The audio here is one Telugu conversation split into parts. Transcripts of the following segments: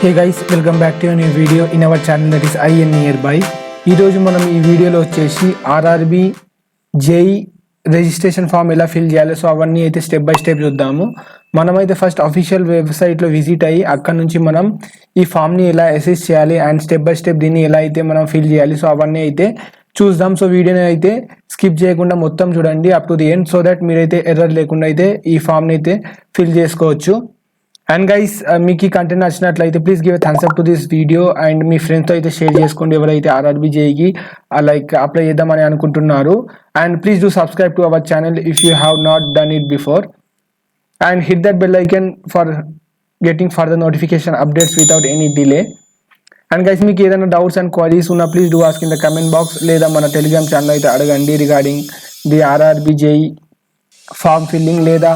Hey guys, welcome back to a new video in our channel that is IN Nearby. ఈ రోజు మనం ఈ వీడియోలో వచ్చేసి ఆర్ఆర్బి జేఈ రిజిస్ట్రేషన్ ఫామ్ ఎలా ఫిల్ చేయాలి, సో అవన్నీ అయితే స్టెప్ బై స్టెప్ చూద్దాము. మనమైతే ఫస్ట్ అఫీషియల్ వెబ్సైట్లో విజిట్ అయ్యి అక్కడ నుంచి మనం ఈ ఫామ్ని ఎలా అసెస్ చేయాలి అండ్ స్టెప్ బై స్టెప్ దీన్ని ఎలా అయితే మనం ఫిల్ చేయాలి, సో అవన్నీ అయితే చూద్దాం. సో వీడియోని అయితే స్కిప్ చేయకుండా మొత్తం చూడండి up to the end, so that మీరైతే ఎర్రర్ లేకుండా అయితే ఈ ఫామ్ని అయితే ఫిల్ చేసుకోవచ్చు. అండ్ గైస్ మీకు ఈ కంటెంట్ నచ్చినట్లయితే please give a thumbs up to this video and మీ ఫ్రెండ్స్తో అయితే షేర్ చేసుకోండి ఎవరైతే ఆర్ఆర్బి జేఈకి లైక్ అప్లై చేద్దామని అనుకుంటున్నారు. And please do subscribe to our channel if you have not done it before and hit that bell icon for getting further notification updates without any delay. And guys మీకు ఏదైనా డౌట్స్ అండ్ క్వైరీస్ ఉన్నా please do ask in the comment box, లేదా మన టెలిగ్రామ్ ఛానల్ అయితే అడగండి regarding the RRB JE form filling లేదా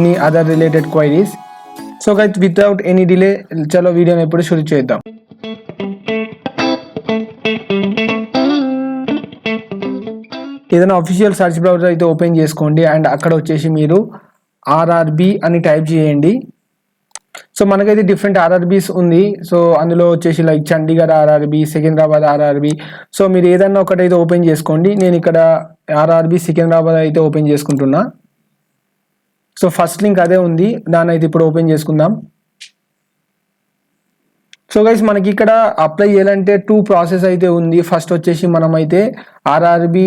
any other related queries. So guys without any delay చలో వీడియోని ఎప్పుడు షూట్ చేద్దాం. ఏదైనా అఫీషియల్ సర్చ్ బ్రౌజర్ అయితే ఓపెన్ చేసుకోండి అండ్ అక్కడ వచ్చేసి మీరు ఆర్ఆర్బి అని టైప్ చేయండి. సో మనకైతే డిఫరెంట్ ఆర్ఆర్బీస్ ఉంది. సో అందులో వచ్చేసి like Chandigarh RRB, Secunderabad RRB. So మీరు ఏదన్నా ఒకటైతే ఓపెన్ చేసుకోండి. నేను ఇక్కడ ఆర్ఆర్బి సికింద్రాబాద్ అయితే ఓపెన్ చేసుకుంటున్నా. సో ఫస్ట్ లింక్ అదే ఉంది, దాన్ని అయితే ఇప్పుడు ఓపెన్ చేసుకుందాం. సో గైస్ మనకి ఇక్కడ అప్లై చేయాలంటే 2 ప్రాసెస్ అయితే ఉంది. ఫస్ట్ వచ్చేసి మనమైతే ఆర్ఆర్బి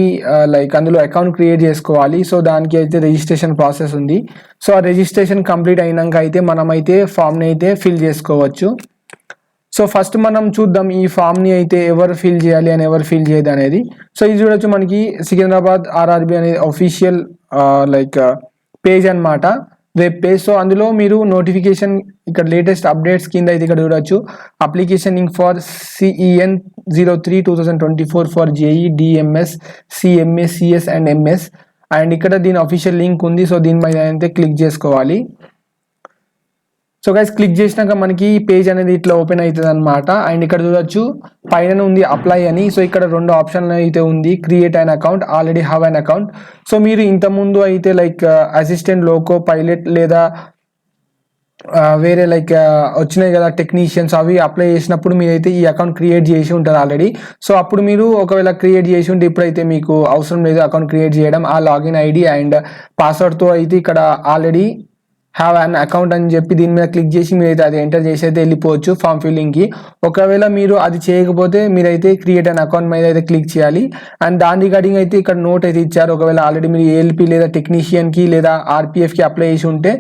లైక్ అందులో అకౌంట్ క్రియేట్ చేసుకోవాలి. సో దానికి అయితే రిజిస్ట్రేషన్ ప్రాసెస్ ఉంది. సో ఆ రిజిస్ట్రేషన్ కంప్లీట్ అయినాక అయితే మనమైతే ఫామ్ని అయితే ఫిల్ చేసుకోవచ్చు. సో ఫస్ట్ మనం చూద్దాం ఈ ఫామ్ని అయితే ఎవరు ఫిల్ చేయాలి అని ఎవరు ఫిల్ చేయదు అనేది. సో ఇది చూడొచ్చు మనకి సికింద్రాబాద్ ఆర్ఆర్బి అనేది అఫీషియల్ లైక్ పేజ్ అన్నమాట, వెబ్ పేజ్. సో అందులో మీరు నోటిఫికేషన్ ఇక్కడ లేటెస్ట్ అప్డేట్స్ కింద అయితే ఇక్కడ చూడొచ్చు. Application link for CEN 03/2024 for JEE DMS CMA CS and MS and ఇక్కడ దీని అఫీషియల్ లింక్ ఉంది. సో దీని మీద అయితే క్లిక్ చేసుకోవాలి. సో గైస్ క్లిక్ చేసినాక మనకి పేజ్ అనేది ఇట్లా ఓపెన్ అవుతుంది అనమాట. అండ్ ఇక్కడ చూడొచ్చు పైన ఉంది అప్లై అని. సో ఇక్కడ 2 ఆప్షన్లు అయితే ఉంది, create an account, already have an account. So మీరు ఇంతకుముందు అయితే లైక్ అసిస్టెంట్, లోకో పైలట్ లేదా వేరే లైక్ వచ్చినాయి కదా టెక్నీషియన్స్, అవి అప్లై చేసినప్పుడు మీరైతే ఈ అకౌంట్ క్రియేట్ చేసి ఉంటారు ఆల్రెడీ. సో అప్పుడు మీరు ఒకవేళ క్రియేట్ చేసి ఉంటే ఇప్పుడైతే మీకు అవసరం లేదు అకౌంట్ క్రియేట్ చేయడం. ఆ లాగిన్ ఐడి అండ్ పాస్వర్డ్తో అయితే ఇక్కడ ఆల్రెడీ హ్యావ్ అన్ అకౌంట్ అని చెప్పి దీని మీద క్లిక్ చేసి మీరైతే అది ఎంటర్ చేసి అయితే వెళ్ళిపోవచ్చు ఫామ్ ఫిల్లింగ్కి. ఒకవేళ మీరు అది చేయకపోతే మీరైతే క్రియేట్ అన్ అకౌంట్ మీద అయితే క్లిక్ చేయాలి. అండ్ దాని రిగార్డింగ్ అయితే ఇక్కడ నోట్ అయితే ఇచ్చారు. ఒకవేళ ఆల్రెడీ మీరు ALP లేదా టెక్నీషియన్కి లేదా RPFకి అప్లై చేసి ఉంటే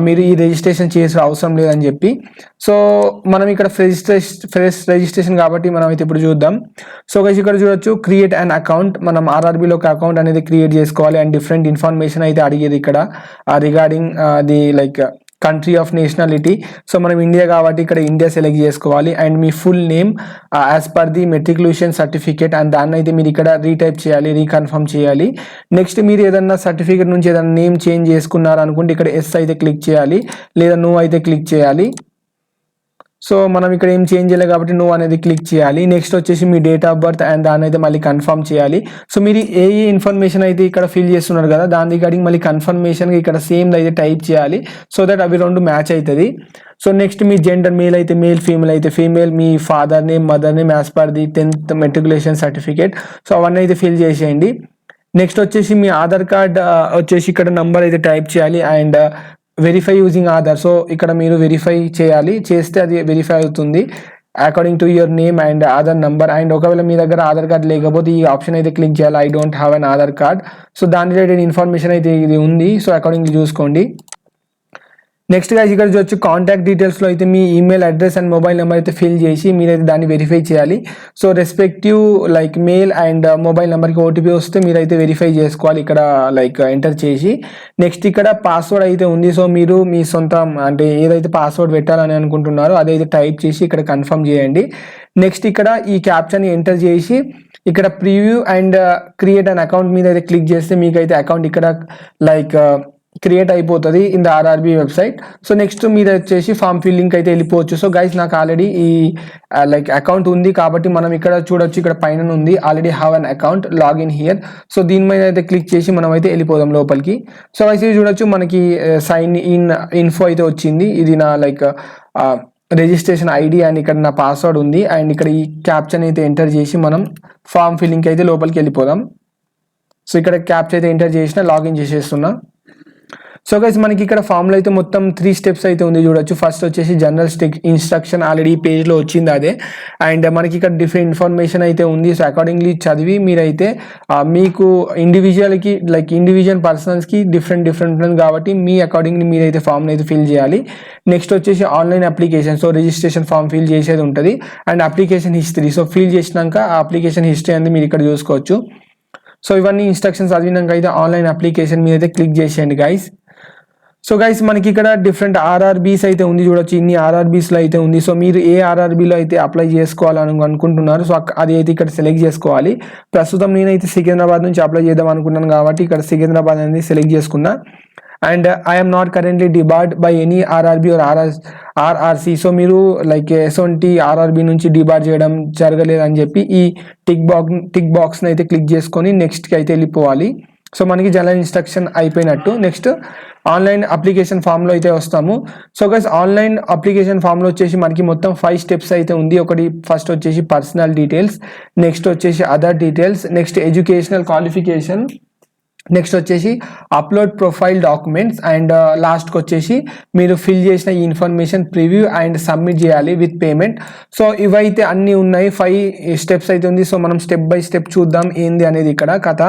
మీరు ఈ రిజిస్ట్రేషన్ చేసే అవసరం లేదని చెప్పి. సో మనం ఇక్కడ ఫ్రెష్ రిజిస్ట్రేషన్ కాబట్టి మనం అయితే ఇప్పుడు చూద్దాం. సో గైస్ ఇక్కడ చూడొచ్చు క్రియేట్ అన్ అకౌంట్, మనం ఆర్ఆర్బిలో ఒక అకౌంట్ అనేది క్రియేట్ చేసుకోవాలి. అండ్ డిఫరెంట్ ఇన్ఫర్మేషన్ అయితే అడిగేది ఇక్కడ regarding the like country of nationality. So మనం ఇండియా కాబట్టి ఇక్కడ ఇండియా సెలెక్ట్ చేసుకోవాలి. And me full name as per the matriculation certificate and దాన్ని అయితే మీరు ఇక్కడ రీటైప్ చేయాలి, రీకన్ఫర్మ్ చేయాలి. నెక్స్ట్ మీరు ఏదన్నా సర్టిఫికేట్ నుంచి ఏదైనా నేమ్ చేంజ్ చేసుకున్నారు అనుకుంటే ఇక్కడ ఎస్ అయితే క్లిక్ చేయాలి, లేదా నో అయితే క్లిక్ చేయాలి. సో మనం ఇక్కడ ఏం చేంజ్ చేయలేదు కాబట్టి నో అనేది క్లిక్ చేయాలి. నెక్స్ట్ వచ్చేసి మీ డేట్ ఆఫ్ బర్త్ అండ్ దాన్ని అయితే మళ్ళీ కన్ఫర్మ్ చేయాలి. సో మీరు ఏ ఇన్ఫర్మేషన్ అయితే ఇక్కడ ఫిల్ చేస్తున్నారు కదా దాని రిగార్డింగ్ మళ్ళీ కన్ఫర్మేషన్ ఇక్కడ సేమ్ అయితే టైప్ చేయాలి, సో దట్ అవి 2 మ్యాచ్ అవుతుంది. సో నెక్స్ట్ మీ జెండర్ మేల్ అయితే మేల్, ఫీమేల్ అయితే female, me father name, mother name as per the 10th matriculation certificate. So అవన్నీ అయితే ఫిల్ చేసేయండి. నెక్స్ట్ వచ్చేసి మీ ఆధార్ కార్డ్ వచ్చేసి ఇక్కడ నంబర్ అయితే టైప్ చేయాలి and verify using Aadhaar. So ఇక్కడ మీరు వెరిఫై చేయాలి, చేస్తే అది వెరిఫై అవుతుంది according to your name and Aadhaar number. And ఒకవేళ మీ దగ్గర ఆధార్ కార్డ్ లేకపోతే ఈ ఆప్షన్ అయితే క్లిక్ చేయాలి, I don't have an Aadhaar card. So దాని రిలేటెడ్ ఇన్ఫర్మేషన్ అయితే ఇది ఉంది, సో అకార్డింగ్లీ చూసుకోండి. నెక్స్ట్ గైస్ ఇక్కడ చూడొచ్చు కాంటాక్ట్ డీటెయిల్స్లో అయితే మీ email address and mobile number అయితే ఫిల్ చేసి మీరైతే దాన్ని వెరిఫై చేయాలి. So respective like mail and mobile నెంబర్కి OTP వస్తే మీరైతే వెరిఫై చేసుకోవాలి ఇక్కడ లైక్ ఎంటర్ చేసి. నెక్స్ట్ ఇక్కడ పాస్వర్డ్ అయితే ఉంది. సో మీరు మీ సొంత అంటే ఏదైతే పాస్వర్డ్ పెట్టాలని అనుకుంటున్నారో అదైతే టైప్ చేసి ఇక్కడ కన్ఫర్మ్ చేయండి. నెక్స్ట్ ఇక్కడ ఈ క్యాప్చర్ని ఎంటర్ చేసి ఇక్కడ preview and create an account మీద అయితే క్లిక్ చేస్తే మీకైతే అకౌంట్ ఇక్కడ లైక్ క్రియేట్ అయిపోతుంది in the RRB website. So next మీరు వచ్చేసి ఫామ్ ఫిల్లింగ్ అయితే వెళ్ళిపోవచ్చు. సో గైస్ నాకు ఆల్రెడీ ఈ లైక్ అకౌంట్ ఉంది కాబట్టి మనం ఇక్కడ చూడొచ్చు, ఇక్కడ పైన ఉంది already have an account, login here. So దీని మీద అయితే క్లిక్ చేసి మనం అయితే వెళ్ళిపోదాం లోపలికి. సో గైస్ ఇది చూడొచ్చు మనకి సైన్ ఇన్ ఇన్ఫో అయితే వచ్చింది. ఇది నా లైక్ రిజిస్ట్రేషన్ ఐడి అండ్ ఇక్కడ నా పాస్వర్డ్ ఉంది అండ్ ఇక్కడ ఈ క్యాప్చర్ అయితే ఎంటర్ చేసి మనం ఫామ్ ఫిల్లింగ్కి అయితే లోపలికి వెళ్ళిపోదాం. సో ఇక్కడ క్యాప్చర్ అయితే ఎంటర్ చేసిన లాగిన్ చేసేస్తున్నా. సో గైస్ మనకి ఇక్కడ ఫామ్లో అయితే మొత్తం 3 స్టెప్స్ అయితే ఉంది చూడొచ్చు. ఫస్ట్ వచ్చేసి జనరల్ ఇన్స్ట్రక్షన్ ఆల్రెడీ పేజ్లో వచ్చింది అదే. అండ్ మనకి ఇక్కడ డిఫరెంట్ ఇన్ఫర్మేషన్ అయితే ఉంది. సో అకార్డింగ్లీ చదివి మీరైతే మీకు ఇండివిజువల్కి లైక్ ఇండివిజువల్ పర్సనల్స్కి డిఫరెంట్ ఉంటుంది కాబట్టి మీ అకార్డింగ్లీ మీరైతే ఫామ్ని అయితే ఫిల్ చేయాలి. నెక్స్ట్ వచ్చేసి online application. So registration form fill చేసేది ఉంటుంది and application history. So fill చేసినాక ఆ అప్లికేషన్ హిస్టరీ అనేది మీరు ఇక్కడ చూసుకోవచ్చు. సో ఇవన్నీ ఇన్స్ట్రక్షన్స్ చదివినాక అయితే ఆన్లైన్ అప్లికేషన్ మీద అయితే క్లిక్ చేసేయండి గైస్. సో గైస్ మనకి ఇక్కడ డిఫరెంట్ ఆర్ఆర్బీస్ అయితే ఉంది చూడొచ్చు. ఇన్ని ఆర్ఆర్బీస్లో అయితే ఉంది. సో మీరు ఏ ఆర్ఆర్బీలో అయితే అప్లై చేసుకోవాలని అనుకుంటున్నారు సో అది అయితే ఇక్కడ సెలెక్ట్ చేసుకోవాలి. ప్రస్తుతం నేనైతే సికింద్రాబాద్ నుంచి అప్లై చేద్దాం అనుకున్నాను కాబట్టి ఇక్కడ సికింద్రాబాద్ అనేది సెలెక్ట్ చేసుకున్నా. And I'm not currently debarred by any RRB or RRC. So మీరు లైక్ ఎటువంటి ఆర్ఆర్బీ నుంచి డిబార్డ్ చేయడం జరగలేదని చెప్పి ఈ టిక్ బాక్స్ని అయితే క్లిక్ చేసుకొని నెక్స్ట్కి అయితే వెళ్ళిపోవాలి. సో మనకి జనరల్ ఇన్స్ట్రక్షన్ అయిపోయినట్టు. నెక్స్ట్ ఆన్లైన్ అప్లికేషన్ ఫామ్లో అయితే వస్తాము. సో గైస్ ఆన్లైన్ అప్లికేషన్ ఫామ్లో వచ్చేసి మనకి మొత్తం 5 స్టెప్స్ అయితే ఉంది. ఒకటి ఫస్ట్ వచ్చేసి పర్సనల్ డీటెయిల్స్, నెక్స్ట్ వచ్చేసి other details, next educational qualification, next వచ్చేసి అప్లోడ్ ప్రొఫైల్ డాక్యుమెంట్స్ అండ్ లాస్ట్కి వచ్చేసి మీరు ఫిల్ చేసిన ఈ ఇన్ఫర్మేషన్ ప్రివ్యూ అండ్ సబ్మిట్ చేయాలి విత్ పేమెంట్. సో ఇవైతే అన్నీ ఉన్నాయి. 5 స్టెప్స్ అయితే ఉంది. సో మనం స్టెప్ బై స్టెప్ చూద్దాం ఏంది అనేది ఇక్కడ కథ.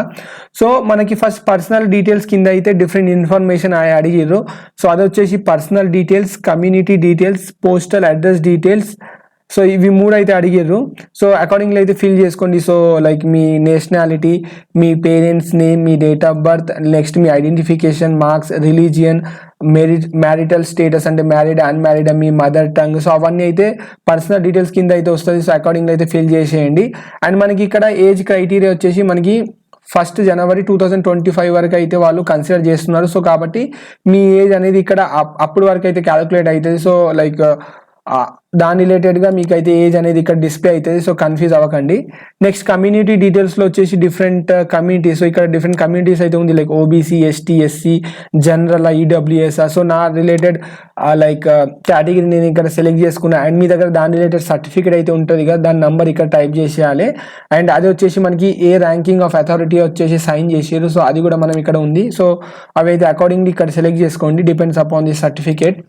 సో మనకి ఫస్ట్ పర్సనల్ డీటెయిల్స్ కింద అయితే డిఫరెంట్ ఇన్ఫర్మేషన్ అడిగిర్రు. సో అది వచ్చేసి personal details, community details, postal address details. So ఇవి 3 అయితే అడిగారు. సో అకార్డింగ్లీ అయితే ఫిల్ చేసుకోండి. So like me nationality, me parents name, me date of birth, next me identification marks, religion, marital status అంటే మ్యారీడ్ అన్మ్యారీడ్, మీ మదర్ టంగ్. సో అవన్నీ అయితే పర్సనల్ డీటెయిల్స్ కింద అయితే వస్తుంది. సో అకార్డింగ్లీ అయితే ఫిల్ చేసేయండి. అండ్ మనకి ఇక్కడ ఏజ్ క్రైటీరియా వచ్చేసి మనకి 1 జనవరి 2025 వరకు అయితే వాళ్ళు కన్సిడర్ చేస్తున్నారు. సో కాబట్టి మీ ఏజ్ అనేది ఇక్కడ అప్పుడు వరకు అయితే క్యాలిక్యులేట్ అవుతుంది. సో లైక్ దాని రిలేటెడ్గా మీకు అయితే ఏజ్ అనేది ఇక్కడ డిస్ప్లే అవుతుంది. సో కన్ఫ్యూజ్ అవ్వకండి. నెక్స్ట్ కమ్యూనిటీ డీటెయిల్స్లో వచ్చేసి డిఫరెంట్ కమ్యూనిటీస్. సో ఇక్కడ డిఫరెంట్ కమ్యూనిటీస్ అయితే ఉంది like OBC, ST, SC, general, EWS. So నా రిలేటెడ్ లైక్ కేటగిరీ నేను ఇక్కడ సెలెక్ట్ చేసుకున్నా. అండ్ మీ దగ్గర దాని రిలేటెడ్ సర్టిఫికేట్ అయితే ఉంటుంది కదా, దాని నెంబర్ ఇక్కడ టైప్ చేసేయాలి. అండ్ అది వచ్చేసి మనకి ఏ ర్యాంకింగ్ ఆఫ్ అథారిటీ వచ్చేసి సైన్ చేసారు. సో అది కూడా మనం ఇక్కడ ఉంది. సో అవి అయితే అకార్డింగ్లీ ఇక్కడ సెలెక్ట్ చేసుకోండి depends upon the certificate.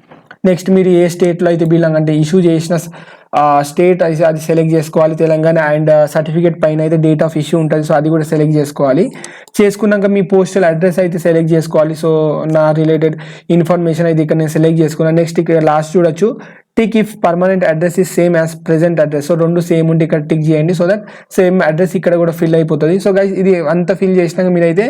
Next మీరు ఏ స్టేట్లో అయితే బిలాంగ్ అంటే ఇష్యూ చేసిన స్టేట్ అయితే అది సెలెక్ట్ చేసుకోవాలి తెలంగాణ. అండ్ సర్టిఫికేట్ పైన అయితే డేట్ ఆఫ్ ఇష్యూ ఉంటుంది. సో అది కూడా సెలెక్ట్ చేసుకోవాలి. చేసుకున్నాక మీ పోస్టల్ అడ్రస్ అయితే సెలెక్ట్ చేసుకోవాలి. సో నా రిలేటెడ్ ఇన్ఫర్మేషన్ అయితే ఇక్కడ నేను సెలెక్ట్ చేసుకున్నాను. నెక్స్ట్ ఇక్కడ లాస్ట్ చూడొచ్చు, tick if permanent address is same as present address. So 2 same ఉంటే ఇక్కడ టిక్ చేయండి. సో దట్ సేమ్ అడ్రస్ ఇక్కడ కూడా ఫిల్ అయిపోతుంది. సో గైస్ ఇది అంతా ఫిల్ చేసినాక మీరైతే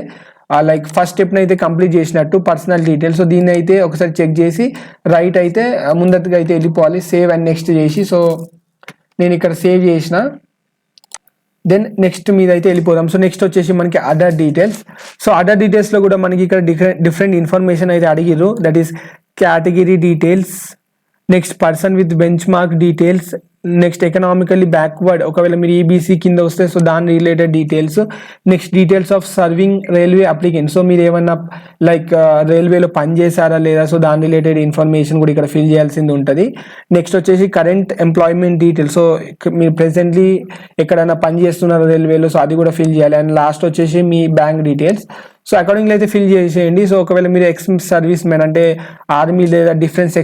లైక్ ఫస్ట్ స్టెప్ని అయితే కంప్లీట్ చేసినట్టు పర్సనల్ డీటెయిల్స్. సో దీన్ని అయితే ఒకసారి చెక్ చేసి రైట్ అయితే ముందట్టుగా అయితే వెళ్ళిపోవాలి. సేవ్ అండ్ నెక్స్ట్ చేసి. సో నేను ఇక్కడ సేవ్ చేసిన. దెన్ నెక్స్ట్ మీద అయితే వెళ్ళిపోదాం. సో నెక్స్ట్ వచ్చేసి మనకి అదర్ డీటెయిల్స్. సో అదర్ డీటెయిల్స్లో కూడా మనకి ఇక్కడ డిఫరెంట్ ఇన్ఫర్మేషన్ అయితే అడిగిర్రు. That is category details, next person with benchmark details, next economically backward ఒకవేళ మీరు ఈబీసీ కింద వస్తే సో దాని related details, next details of serving railway applicant. So మీరు ఏమన్నా లైక్ రైల్వేలో పనిచేసారా లేదా, సో దాని రిలేటెడ్ ఇన్ఫర్మేషన్ కూడా ఇక్కడ ఫిల్ చేయాల్సింది ఉంటుంది. నెక్స్ట్ వచ్చేసి కరెంట్ ఎంప్లాయ్మెంట్ డీటెయిల్స్. సో మీరు ప్రెసెంట్లీ ఎక్కడైనా పని చేస్తున్నారు రైల్వేలో, సో అది కూడా ఫిల్ చేయాలి. అండ్ లాస్ట్ వచ్చేసి మీ బ్యాంక్ డీటెయిల్స్. సో అకార్డింగ్లీ అయితే ఫిల్ చేసేయండి. సో ఒకవేళ మీరు ఎక్స్ సర్వీస్ మెన్ అంటే ఆర్మీ లేదా డిఫరెన్స్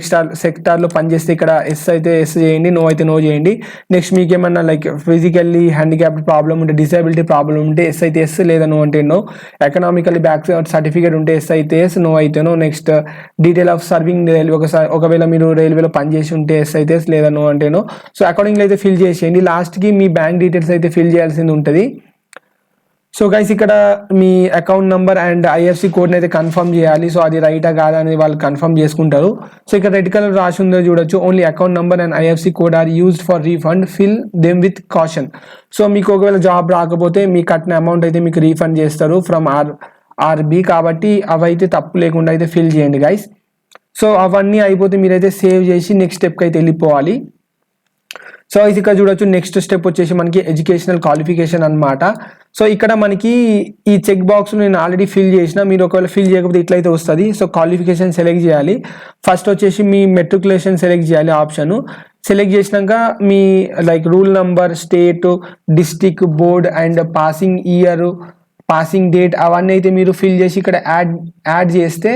సెక్టార్లో పనిచేస్తే ఇక్కడ ఎస్ అయితే ఎస్ చేయండి, నో అయితే నో చేయండి. నెక్స్ట్ మీకు ఏమన్నా లైక్ ఫిజికల్లీ హ్యాండిక్యాప్డ్ ప్రాబ్లం ఉంటే, డిసేబిలిటీ ప్రాబ్లం ఉంటే ఎస్ అయితే ఎస్, లేదా నో అంటే నో. ఎకనామికల్లీ బ్యాక్ సర్టిఫికేట్ ఉంటే ఎస్ అయితే ఎస్, నో అయితే no. Next detail of serving railway ఒకవేళ మీరు రైల్వేలో పనిచేసి ఉంటే ఎస్ అయితే ఎస్, లేదా నో అంటే నో. సో అకార్డింగ్లీ అయితే ఫిల్ చేసేయండి. లాస్ట్కి మీ బ్యాంక్ డీటెయిల్స్ అయితే ఫిల్ చేయాల్సింది ఉంటుంది. సో గైస్ ఇక్కడ మీ అకౌంట్ నెంబర్ అండ్ ఐఎఫ్సి కోడ్ని అయితే కన్ఫర్మ్ చేయాలి. సో అది రైటా కాదా అనేది వాళ్ళు కన్ఫర్మ్ చేసుకుంటారు. సో ఇక్కడ రెడ్ కలర్ రాసి ఉందో చూడొచ్చు, only account number and IFSC code are used for refund, fill them with caution. So మీకు ఒకవేళ జాబ్ రాకపోతే మీ కట్టిన అమౌంట్ అయితే మీకు రీఫండ్ చేస్తారు ఫ్రమ్ ఆర్బీ. కాబట్టి అవైతే తప్పు లేకుండా అయితే ఫిల్ చేయండి గైస్. సో అవన్నీ అయిపోతే మీరైతే సేవ్ చేసి నెక్స్ట్ స్టెప్కి అయితే వెళ్ళిపోవాలి. సో ఇది ఇక్కడ చూడొచ్చు. నెక్స్ట్ స్టెప్ వచ్చేసి మనకి ఎడ్యుకేషనల్ క్వాలిఫికేషన్ అనమాట. సో ఇక్కడ మనకి ఈ చెక్ బాక్స్ నేను ఆల్రెడీ ఫిల్ చేసిన, మీరు ఒకవేళ ఫిల్ చేయకపోతే ఇట్లయితే వస్తుంది. సో క్వాలిఫికేషన్ సెలెక్ట్ చేయాలి. ఫస్ట్ వచ్చేసి మీ మెట్రికులేషన్ సెలెక్ట్ చేయాలి ఆప్షన్. సెలెక్ట్ చేసినాక మీ like roll number, state, district, board and passing year, passing date అవన్నీ అయితే మీరు ఫిల్ చేసి ఇక్కడ యాడ్ చేస్తే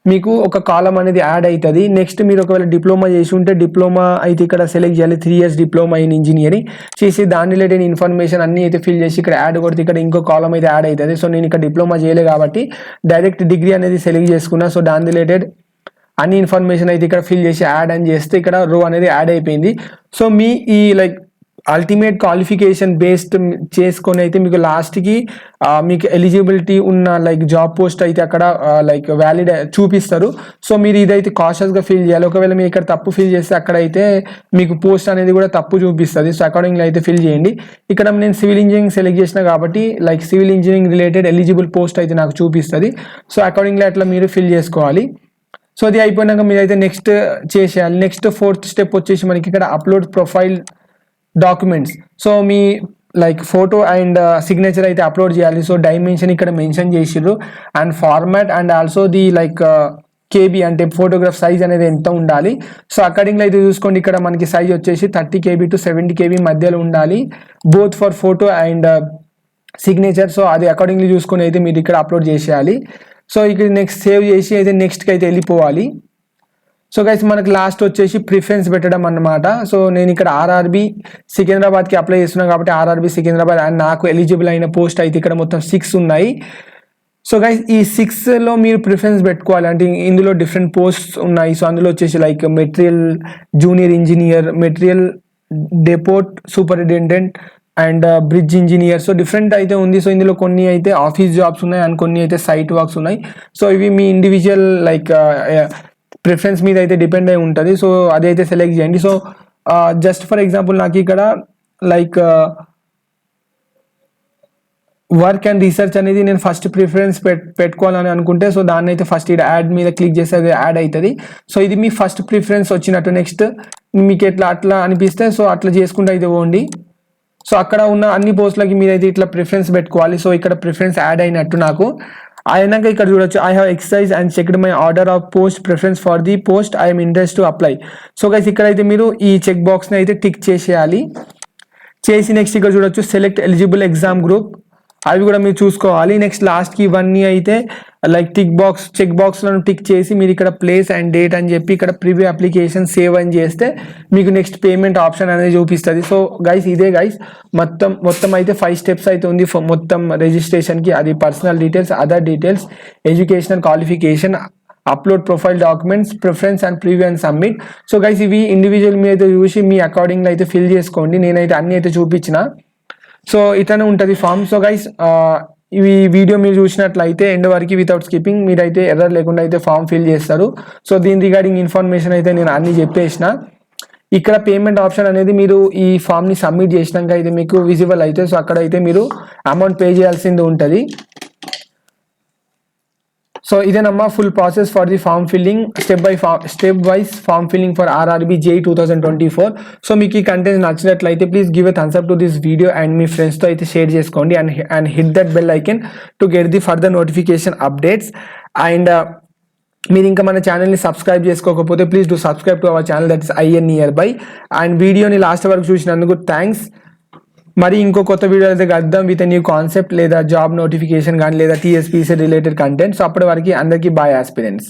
మీకు ఒక కాలం అనేది యాడ్ అవుతుంది. నెక్స్ట్ మీరు ఒకవేళ డిప్లొమా చేసి ఉంటే డిప్లొమా అయితే ఇక్కడ సెలెక్ట్ చేయాలి. 3 years డిప్లొమా ఇన్ ఇంజనీరింగ్ చేసి దాని రిలేటెడ్ ఇన్ఫర్మేషన్ అన్ని అయితే ఫిల్ చేసి ఇక్కడ యాడ్ కొడితే ఇక్కడ ఇంకో కాలం అయితే యాడ్ అవుతుంది. సో నేను ఇక్కడ డిప్లొమా చేయలేదు కాబట్టి డైరెక్ట్ డిగ్రీ అనేది సెలెక్ట్ చేసుకున్నా. సో దాని రిలేటెడ్ అన్ని ఇన్ఫర్మేషన్ అయితే ఇక్కడ ఫిల్ చేసి యాడ్ అని చేస్తే ఇక్కడ రో అనేది యాడ్ అయిపోయింది. సో మీ ఈ లైక్ అల్టిమేట్ క్వాలిఫికేషన్ బేస్డ్ చేసుకొని అయితే మీకు లాస్ట్కి మీకు ఎలిజిబిలిటీ ఉన్న లైక్ జాబ్ పోస్ట్ అయితే అక్కడ లైక్ వ్యాలిడ్ చూపిస్తారు. సో మీరు ఇదైతే కాషియస్గా ఫిల్ చేయాలి. ఒకవేళ మీరు ఇక్కడ తప్పు ఫిల్ చేస్తే అక్కడైతే మీకు పోస్ట్ అనేది కూడా తప్పు చూపిస్తుంది. సో అకార్డింగ్లీ అయితే ఫిల్ చేయండి. ఇక్కడ నేను సివిల్ ఇంజనీరింగ్ సెలెక్ట్ చేసిన కాబట్టి like civil engineering related eligible post అయితే నాకు చూపిస్తుంది. సో అకార్డింగ్లీ అట్లా మీరు ఫిల్ చేసుకోవాలి. సో అది అయిపోయినాక మీరైతే నెక్స్ట్ చేసేయాలి. నెక్స్ట్ 4th స్టెప్ వచ్చేసి మనకి ఇక్కడ upload profile documents. So me like photo and signature అయితే అప్లోడ్ చేయాలి. సో డైమెన్షన్ ఇక్కడ మెన్షన్ చేసిర్రు and format and also the like KB అంటే ఫోటోగ్రాఫ్ సైజ్ అనేది ఎంత ఉండాలి. సో అకార్డింగ్లీ అయితే చూసుకోండి. ఇక్కడ మనకి సైజ్ వచ్చేసి 30 KB to 70 KB మధ్యలో ఉండాలి, both for photo and signature. So అది అకార్డింగ్లీ చూసుకొని అయితే మీరు ఇక్కడ అప్లోడ్ చేసేయాలి. సో ఇక్కడ నెక్స్ట్ సేవ్ చేసి అయితే నెక్స్ట్కి అయితే వెళ్ళిపోవాలి. సో గైస్ మనకి లాస్ట్ వచ్చేసి ప్రిఫరెన్స్ పెట్టడం అన్నమాట. సో నేను ఇక్కడ RRB సికింద్రాబాద్కి అప్లై చేస్తున్నాను కాబట్టి RRB సికింద్రాబాద్ అండ్ నాకు ఎలిజిబుల్ అయిన పోస్ట్ అయితే ఇక్కడ మొత్తం 6 ఉన్నాయి. సో గైస్ ఈ 6లో మీరు ప్రిఫరెన్స్ పెట్టుకోవాలి. అంటే ఇందులో డిఫరెంట్ పోస్ట్స్ ఉన్నాయి. సో అందులో వచ్చేసి like material junior engineer, material depot superintendent and bridge engineer. So different అయితే ఉంది. సో ఇందులో కొన్ని అయితే ఆఫీస్ జాబ్స్ ఉన్నాయి అండ్ కొన్ని అయితే సైట్ వర్క్స్ ఉన్నాయి. సో ఇవి మీ ఇండివిజువల్ లైక్ ప్రిఫరెన్స్ మీద అయితే డిపెండ్ అయి ఉంటుంది. సో అదైతే సెలెక్ట్ చేయండి. సో జస్ట్ ఫర్ ఎగ్జాంపుల్ నాకు ఇక్కడ లైక్ వర్క్ అండ్ రీసెర్చ్ అనేది నేను ఫస్ట్ ప్రిఫరెన్స్ పెట్టుకోవాలని అనుకుంటే సో దాన్ని అయితే ఫస్ట్ ఇక్కడ యాడ్ మీద క్లిక్ చేస్తే అది యాడ్ అవుతుంది. సో ఇది మీ ఫస్ట్ ప్రిఫరెన్స్ వచ్చినట్టు. నెక్స్ట్ మీకు ఎట్లా అట్లా అనిపిస్తే సో అట్లా చేసుకుంటూ అయితే పోండి. సో అక్కడ ఉన్న అన్ని పోస్టులకి మీరైతే ఇట్లా ప్రిఫరెన్స్ పెట్టుకోవాలి. సో ఇక్కడ ప్రిఫరెన్స్ యాడ్ అయినట్టు నాకు అయినాక ఇక్కడ చూడొచ్చు I have exercise and checked my order of post preference for the post I'm interest to apply. So guys ఇక్కడైతే మీరు ఈ చెక్ బాక్స్ని అయితే టిక్ చేసేయాలి. చేసి నెక్స్ట్ ఇక్కడ చూడొచ్చు సెలెక్ట్ ఎలిజిబుల్ ఎగ్జామ్ గ్రూప్, అవి కూడా మీరు చూసుకోవాలి. నెక్స్ట్ లాస్ట్కి ఇవన్నీ అయితే లైక్ చెక్ బాక్స్లను టిక్ చేసి మీరు ఇక్కడ ప్లేస్ అండ్ డేట్ అని చెప్పి ఇక్కడ ప్రివ్యూ అప్లికేషన్ సేవ్ అని చేస్తే మీకు నెక్స్ట్ పేమెంట్ ఆప్షన్ అనేది చూపిస్తుంది. సో గైస్ ఇదే గైస్ మొత్తం అయితే 5 steps అయితే ఉంది మొత్తం రిజిస్ట్రేషన్కి. అది personal details, other details, educational qualification, upload profile documents, preference and preview and submit. So guys ఇవి ఇండివిజువల్ మీ అయితే చూసి మీ అకార్డింగ్లో అయితే ఫిల్ చేసుకోండి. నేనైతే అన్ని అయితే చూపించిన. సో ఇట్లనే ఉంటుంది ఫామ్. సో గైస్ ఈ వీడియో మీరు చూసినట్లయితే ఎండ్ వరకు వితౌట్ స్కిప్పింగ్ మీరైతే ఎర్రర్ లేకుండా అయితే ఫామ్ ఫిల్ చేస్తారు. సో దీని రిగార్డింగ్ ఇన్ఫర్మేషన్ అయితే నేను అన్ని చెప్పేసిన. ఇక్కడ పేమెంట్ ఆప్షన్ అనేది మీరు ఈ ఫామ్ని సబ్మిట్ చేసినాక అయితే మీకు విజిబుల్ అయితే సో అక్కడైతే మీరు అమౌంట్ పే చేయాల్సింది ఉంటుంది. సో ఇదేనమ్మా full process for the form filling, step wise form filling for RRB JEE 2024. So మీకు ఈ కంటెంట్ నచ్చినట్లయితే please give a thumbs up to this video and మీ ఫ్రెండ్స్తో అయితే షేర్ చేసుకోండి and hit that bell icon to get the further notification updates. And మీరు ఇంకా మన ఛానల్ని సబ్స్క్రైబ్ చేసుకోకపోతే please do subscribe to our channel that is IN Nearby. And వీడియోని లాస్ట్ వరకు చూసినందుకు థ్యాంక్స్. మరి ఇంకో కొత్త వీడియో అయితే కలుద్దాం విత్ న్యూ కాన్సెప్ట్ లేదా జాబ్ నోటిఫికేషన్ కానీ లేదా TSPC రిలేటెడ్ కంటెంట్. సో అప్పటి వరకు అందరికీ బాయ్ ఆస్పిరెంట్స్.